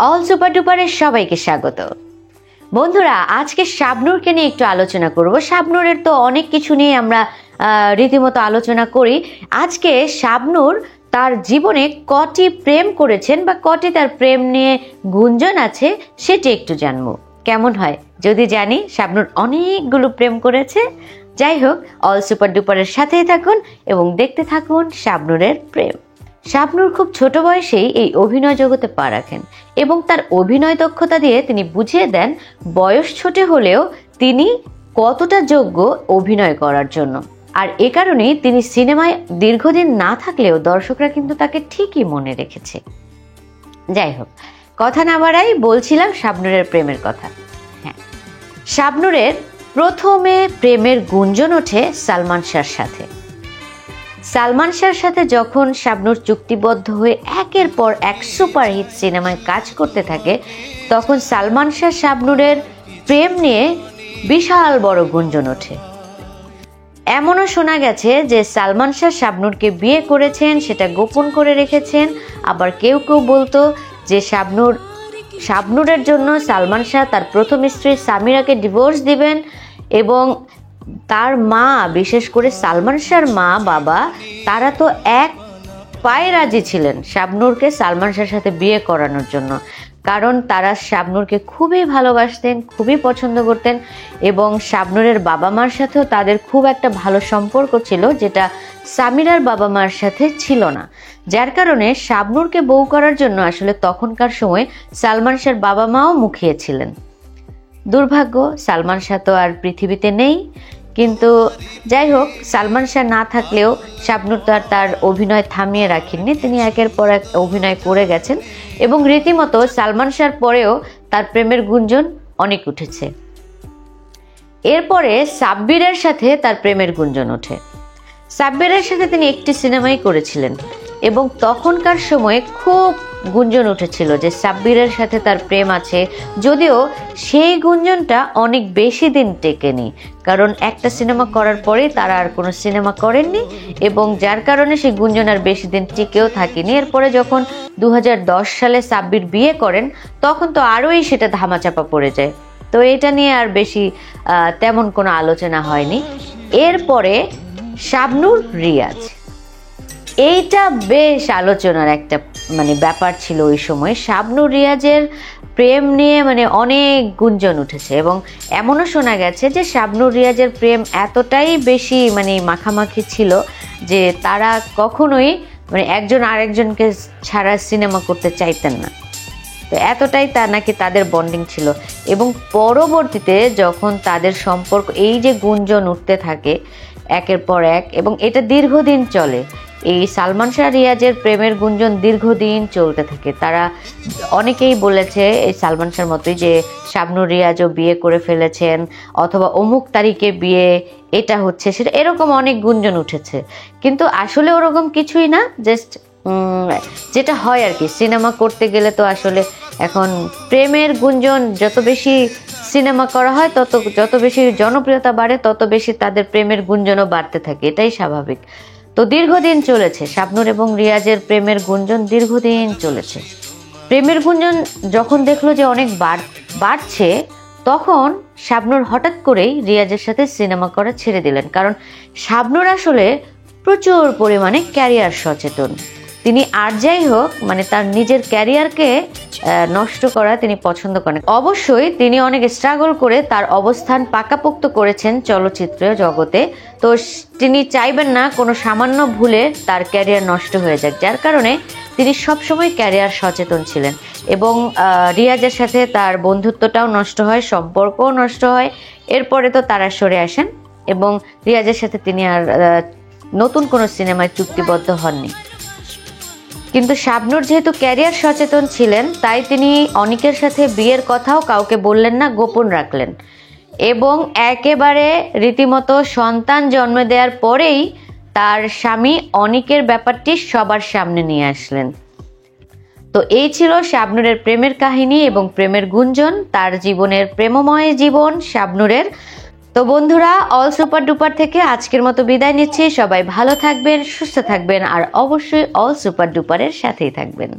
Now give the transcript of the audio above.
All super ডুপারের সবাইকে স্বাগত। বন্ধুরা, আজকে শাবনূরকে নিয়ে একটু আলোচনা করব। শাবনূরের তো অনেক কিছু নিয়ে আমরা রীতিমতো আলোচনা করি। আজকে শাবনূর তার জীবনে কটি প্রেম করেছেন বা কটি তার প্রেম নিয়ে গুঞ্জন আছে সেটি একটু জানবো। কেমন হয় যদি জানি শাবনূর অনেকগুলো প্রেম করেছে? যাই হোক, অল সুপার ডুপারের সাথেই থাকুন এবং দেখতে থাকুন শাবনূরের প্রেম। শাবনূর খুব ছোট বয়সেই এই অভিনয় জগতে পা রাখেন এবং তার অভিনয় দক্ষতা দিয়ে তিনি বুঝিয়ে দেন বয়স ছোট হলেও তিনি কতটা যোগ্য অভিনয় করার জন্য। আর এ কারণেই তিনি সিনেমায় দীর্ঘদিন না থাকলেও দর্শকরা কিন্তু তাকে ঠিকই মনে রেখেছে। যাই হোক, কথা না বাড়াই, বলছিলাম শাবনূরের প্রেমের কথা। হ্যাঁ, শাবনূরের প্রথমে প্রেমের গুঞ্জন ওঠে সালমান শাহর সাথে। সালমান শাহর সাথে যখন শাবনূর চুক্তিবদ্ধ হয়ে একের পর এক সুপারহিট সিনেমায় কাজ করতে থাকে, তখন সালমান শাহ শাবনূরের প্রেম নিয়ে বিশাল বড় গুঞ্জন ওঠে। এমনও শোনা গেছে যে সালমান শাহ শাবনূরকে বিয়ে করেছেন, সেটা গোপন করে রেখেছেন। আবার কেউ কেউ বলতো যে শাবনূরের জন্য সালমান শাহ তার প্রথম স্ত্রী সামিরাকে ডিভোর্স দিবেন এবং তার মা, বিশেষ করে সালমান শাহর মা বাবা, তারা তো এক পায়ে রাজি ছিলেন শাবনূরকে সালমান শাহর সাথে বিয়ে করানোর জন্য, কারণ তারা শাবনূরকে খুবই ভালোবাসতেন, খুবই পছন্দ করতেন এবং শাবনূরের বাবা মার সাথেও তাদের খুব একটা ভালো সম্পর্ক ছিল, যেটা সামিরার বাবা মার সাথে ছিল না। যার কারণে শাবনূরকে বউ করার জন্য আসলে তখনকার সময় সালমান শাহর বাবা মাও মুখিয়েছিলেন। দুর্ভাগ্য, সালমান শাহ তো আর পৃথিবীতে নেই। কিন্তু যাই হোক, সালমান শাহ না থাকলেও শাবনূর তো আর তার অভিনয় থামিয়ে রাখেননি। তিনি একের পর এক অভিনয় করে গেছেন এবং রীতিমতো সালমান শাহর পরেও তার প্রেমের গুঞ্জন অনেক উঠেছে। এরপরে সাব্বিরের সাথে তার প্রেমের গুঞ্জন ওঠে। সাব্বিরের সাথে তিনি একটি সিনেমাই করেছিলেন এবং তখনকার সময়ে খুব গুঞ্জন উঠেছিল যে সাব্বিরের সাথে তার প্রেম আছে, যদিও সেই গুঞ্জনটা অনেক বেশি দিন টেকেনি, কারণ একটা সিনেমা করার পরে তারা আর কোনো সিনেমা করেননি এবং যার কারণে সেই গুঞ্জন আর বেশি দিন টিকেও থাকেনি। এরপরে যখন 2010 সালে সাব্বির বিয়ে করেন, তখন তো আরোই সেটা ধামাচাপা পড়ে যায়। তো এটা নিয়ে আর বেশি তেমন কোনো আলোচনা হয়নি। এরপরে শাবনূর রিয়াজ, এইটা বেশ আলোচনার একটা ব্যাপার ছিল ওই সময়। শাবনূর রিয়াজের প্রেম নিয়ে অনেক গুঞ্জন উঠেছে এবং এমনও শোনা গেছে যে শাবনূর রিয়াজের প্রেম এতটাই বেশি মাখামাখি ছিল যে তারা কখনোই একজন আরেকজনকে ছাড়া সিনেমা করতে চাইতেন না। তো এতটাই নাকি তাদের বন্ডিং ছিল এবং পরবর্তীতে যখন তাদের সম্পর্ক, এই যে গুঞ্জন উঠতে থাকে একের পর এক এবং এটা দীর্ঘদিন চলে, এই সালমান শাহ রিয়াজের প্রেমের গুঞ্জন দীর্ঘদিন চলতে থাকে। তারা অনেকেই বলেছে এই সালমান শাহর মতোই যে শাবনূর রিয়াজও বিয়ে করে ফেলেছেন অথবা অমুক তারিখে বিয়ে, এটা হচ্ছে সেটা, এরকম অনেক গুঞ্জন উঠেছে। কিন্তু আসলে ওরকম কিছুই না, জাস্ট যেটা হয় আর কি, সিনেমা করতে গেলে তো আসলে এখন প্রেমের গুঞ্জন যত বেশি সিনেমা করা হয় যত বেশি জনপ্রিয়তা বাড়ে তত বেশি তাদের প্রেমের গুঞ্জনও বাড়তে থাকে, এটাই স্বাভাবিক। তো দীর্ঘদিন চলেছে শাবনূর এবং রিয়াজের প্রেমের গুঞ্জন, দীর্ঘদিন চলেছে। প্রেমের গুঞ্জন যখন দেখলো যে অনেক বাড়ছে, তখন শাবনূর হঠাৎ করেই রিয়াজের সাথে সিনেমা করা ছেড়ে দিলেন, কারণ শাবনূর আসলে প্রচুর পরিমাণে ক্যারিয়ার সচেতন। তিনি আর যাই হোক তার নিজের ক্যারিয়ারকে নষ্ট করা তিনি পছন্দ করেন। অবশ্যই তিনি অনেক স্ট্রাগল করে তার অবস্থান পাকাপোক্ত করেছেন চলচ্চিত্র জগতে, তো তিনি চাইবেন না কোনো সামান্য ভুলে তার ক্যারিয়ার নষ্ট হয়ে যাক। যার কারণে তিনি সবসময় ক্যারিয়ার সচেতন ছিলেন এবং রিয়াজের সাথে তার বন্ধুত্বটাও নষ্ট হয়, সম্পর্কও নষ্ট হয়। এরপরে তো তারা সরে আসেন এবং রিয়াজের সাথে তিনি আর নতুন কোনো সিনেমায় চুক্তিবদ্ধ হননি। কিন্তু শাবনূর যেহেতু ক্যারিয়ার সচেতন ছিলেন, তাই তিনি অনিকের সাথে বিয়ের কথাও কাউকে বললেন না, গোপন রাখলেন এবং একেবারে রীতিমতো সন্তান জন্ম দেওয়ার পরেই তার স্বামী অনিকের ব্যাপারটি সবার সামনে নিয়ে আসলেন। তো এই ছিল শাবনূরের প্রেমের কাহিনী এবং প্রেমের গুঞ্জন, তার জীবনের প্রেমময় জীবন শাবনূরের। তো বন্ধুরা, অল সুপার ডুপার থেকে আজকের মতো বিদায় নিচ্ছি। সবাই ভালো থাকবেন, সুস্থ থাকবেন আর অবশ্যই অল সুপার ডুপারের সাথেই থাকবেন।